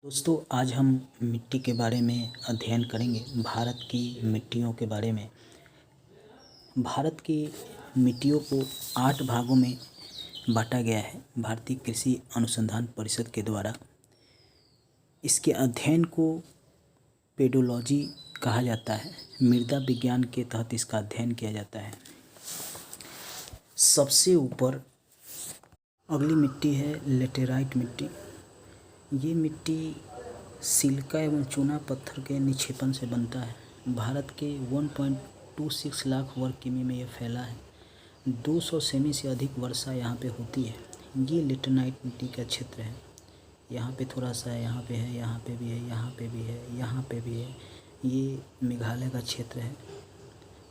दोस्तों आज हम मिट्टी के बारे में अध्ययन करेंगे। भारत की मिट्टियों के बारे में। भारत की मिट्टियों को 8 भागों में बांटा गया है भारतीय कृषि अनुसंधान परिषद के द्वारा। इसके अध्ययन को पेडोलॉजी कहा जाता है। मृदा विज्ञान के तहत इसका अध्ययन किया जाता है। सबसे ऊपर अगली मिट्टी है लेटेराइट मिट्टी। ये मिट्टी सिलिका एवं चूना पत्थर के निक्षेपण से बनता है। भारत के 1.26 लाख वर्ग किमी में यह फैला है। 200 सेमी से अधिक वर्षा यहाँ पे होती है। ये लेटेराइट मिट्टी का क्षेत्र है। यहाँ पे थोड़ा सा है, यहाँ पे है, यहाँ पे भी है, यहाँ पे भी है, यहाँ पे भी है। ये मेघालय का क्षेत्र है।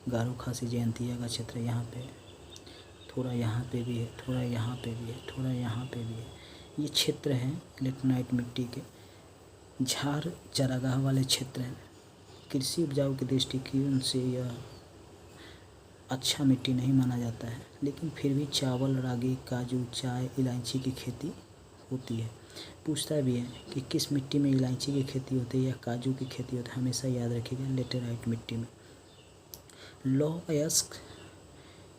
गारो खासी जयंतिया का क्षेत्र है। यहाँ पे थोड़ा, यहाँ पे भी है, थोड़ा यहाँ पे भी है, थोड़ा यहाँ पे भी है। ये क्षेत्र हैं लेटेराइट मिट्टी के। झार चारागाह वाले क्षेत्र हैं। कृषि उपजाऊ के दृष्टिकोण से यह अच्छा मिट्टी नहीं माना जाता है, लेकिन फिर भी चावल, रागी, काजू, चाय, इलायची की खेती होती है। पूछता भी है कि किस मिट्टी में इलायची की खेती होती है या काजू की खेती होती है। हमेशा याद रखिएगा लेटेराइट मिट्टी में लौह अयस्क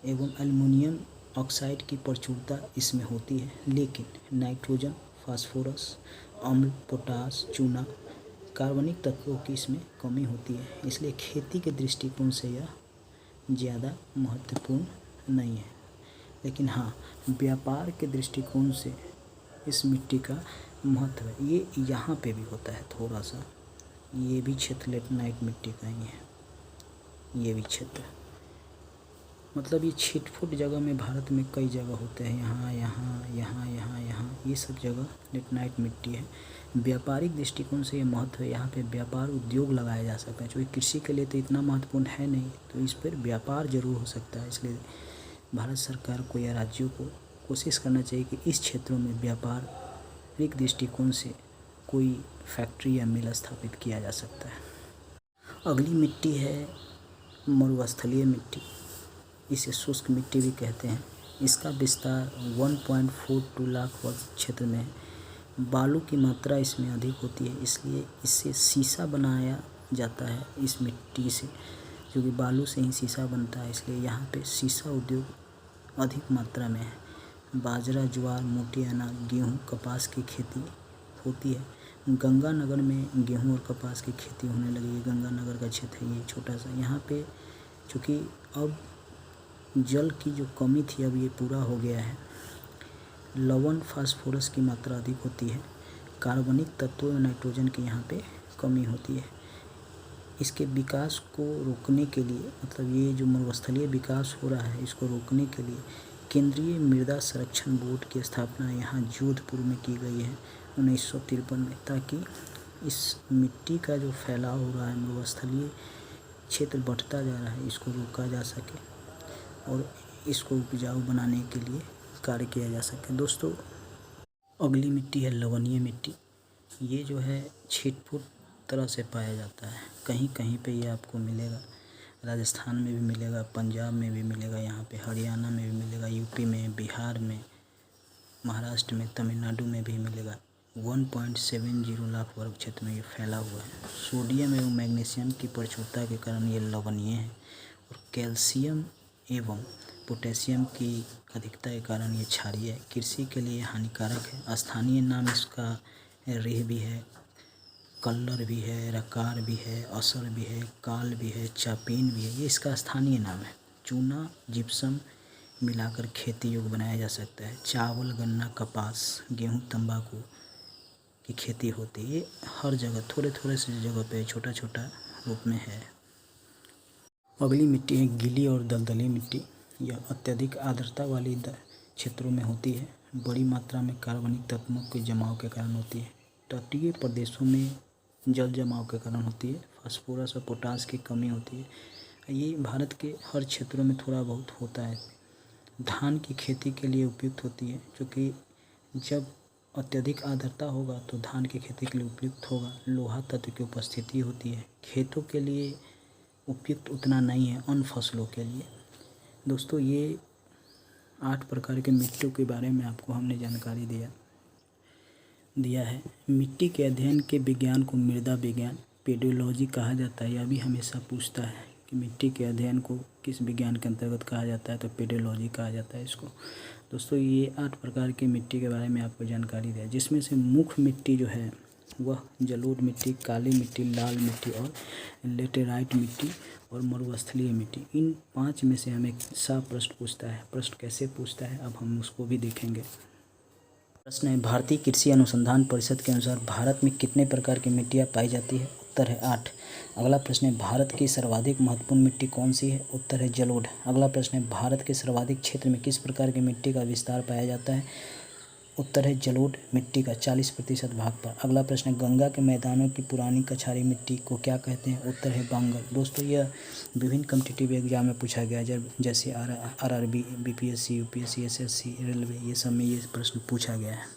एवं एल्युमिनियम ऑक्साइड की प्रचुरता इसमें होती है, लेकिन नाइट्रोजन, फास्फोरस, अम्ल, पोटास, चूना, कार्बनिक तत्वों की इसमें कमी होती है। इसलिए खेती के दृष्टिकोण से यह ज़्यादा महत्वपूर्ण नहीं है। लेकिन हाँ, व्यापार के दृष्टिकोण से इस मिट्टी का महत्व है। ये यहाँ पे भी होता है थोड़ा सा। ये भी क्षेत्र लेटेराइट मिट्टी का ही है। ये भी क्षेत्र मतलब ये छिटफुट जगह में भारत में कई जगह होते हैं। यहाँ यहाँ यहाँ यहाँ यहाँ ये सब जगह लेटेराइट मिट्टी है। व्यापारिक दृष्टिकोण से ये महत्व है। यहाँ पे व्यापार उद्योग लगाया जा सकता है। क्योंकि कृषि के लिए तो इतना महत्वपूर्ण है नहीं, तो इस पर व्यापार जरूर हो सकता है। इसलिए भारत सरकार को या राज्यों को कोशिश करना चाहिए कि इस क्षेत्रों में व्यापारिक दृष्टिकोण से कोई फैक्ट्री या मिल स्थापित किया जा सकता है। अगली मिट्टी है मरुस्थलीय मिट्टी। इसे शुष्क मिट्टी भी कहते हैं। इसका विस्तार 1.42 लाख वर्ग क्षेत्र में है। बालू की मात्रा इसमें अधिक होती है, इसलिए इससे शीशा बनाया जाता है। इस मिट्टी से, क्योंकि बालू से ही शीशा बनता है, इसलिए यहाँ पे शीशा उद्योग अधिक मात्रा में है। बाजरा, ज्वार, मोटी अनाज, गेहूँ, कपास की खेती होती है। गंगानगर में गेहूँ और कपास की खेती होने लगी है। गंगानगर का क्षेत्र है ये छोटा सा। यहाँ पे चूँकि अब जल की जो कमी थी अब ये पूरा हो गया है। लवण, फास्फोरस की मात्रा अधिक होती है। कार्बनिक तत्वों और नाइट्रोजन की यहाँ पे कमी होती है। इसके विकास को रोकने के लिए, मतलब ये जो मरुस्थलीय विकास हो रहा है, इसको रोकने के लिए केंद्रीय मृदा संरक्षण बोर्ड की स्थापना यहाँ जोधपुर में की गई है 1953 में, ताकि इस मिट्टी का जो फैलाव हो रहा है, मरुस्थलीय क्षेत्र बढ़ता जा रहा है, इसको रोका जा सके और इसको उपजाऊ बनाने के लिए कार्य किया जा सके। दोस्तों अगली मिट्टी है लवणीय मिट्टी। ये जो है छिटपुट तरह से पाया जाता है। कहीं कहीं पे ये आपको मिलेगा। राजस्थान में भी मिलेगा, पंजाब में भी मिलेगा, यहाँ पे हरियाणा में भी मिलेगा, यूपी में, बिहार में, महाराष्ट्र में, तमिलनाडु में भी मिलेगा। 1.70 लाख वर्ग क्षेत्र में ये फैला हुआ है। सोडियम एवं मैग्नीशियम की प्रचुरता के कारण ये लवणीय है और कैल्शियम एवं पोटेशियम की अधिकता के कारण ये क्षारीय है। कृषि के लिए हानिकारक है। स्थानीय नाम इसका रेह भी है, कल्लर भी है, रकार भी है, असर भी है, काल भी है, चापीन भी है। ये इसका स्थानीय नाम है। चूना, जिप्सम मिलाकर खेती योग्य बनाया जा सकता है। चावल, गन्ना, कपास, गेहूँ, तंबाकू की खेती होती है। ये हर जगह थोड़े थोड़े से जगह पे छोटा छोटा रूप में है। अगली मिट्टी है गीली और दलदली मिट्टी। यह अत्यधिक आर्द्रता वाली क्षेत्रों में होती है। बड़ी मात्रा में कार्बनिक तत्वों के जमाव के कारण होती है। तटीय प्रदेशों में जल जमाव के कारण होती है। फास्फोरस और पोटास की कमी होती है। ये भारत के हर क्षेत्रों में थोड़ा बहुत होता है। धान की खेती के लिए उपयुक्त होती है, क्योंकि जब अत्यधिक आर्द्रता होगा तो धान की खेती के लिए उपयुक्त होगा। लोहा तत्व की उपस्थिति होती है। खेतों के लिए उपयुक्त उतना नहीं है, अन्य फसलों के लिए। दोस्तों ये 8 प्रकार के मिट्टियों के बारे में आपको हमने जानकारी दिया। दिया है। मिट्टी के अध्ययन के विज्ञान को मृदा विज्ञान पेडोलॉजी कहा जाता है। यह भी हमेशा पूछता है कि मिट्टी के अध्ययन को किस विज्ञान के अंतर्गत कहा जाता है, तो पेडोलॉजी कहा जाता है इसको। दोस्तों ये 8 प्रकार की मिट्टी के बारे में आपको जानकारी दिया, जिसमें से मुख्य मिट्टी जो है वह जलोढ़ मिट्टी, काली मिट्टी, लाल मिट्टी और लेटेराइट मिट्टी और मरुस्थलीय मिट्टी। इन 5 में से हमेशा प्रश्न पूछता है। प्रश्न कैसे पूछता है अब हम उसको भी देखेंगे। प्रश्न है, भारतीय कृषि अनुसंधान परिषद के अनुसार भारत में कितने प्रकार की मिट्टियाँ पाई जाती है? उत्तर है 8। अगला प्रश्न है, भारत की सर्वाधिक महत्वपूर्ण मिट्टी कौन सी है? उत्तर है जलोढ़। अगला प्रश्न है, भारत के सर्वाधिक क्षेत्र में किस प्रकार की मिट्टी का विस्तार पाया जाता है? उत्तर है जलोढ़ मिट्टी का 40% भाग पर। अगला प्रश्न है, गंगा के मैदानों की पुरानी कछारी मिट्टी को क्या कहते हैं? उत्तर है बांगर। दोस्तों यह विभिन्न कॉम्पिटिटिव एग्जाम में पूछा गया है, जैसे RRB, BPSC, UPSC, SSC, railway, ये सब में ये प्रश्न पूछा गया है।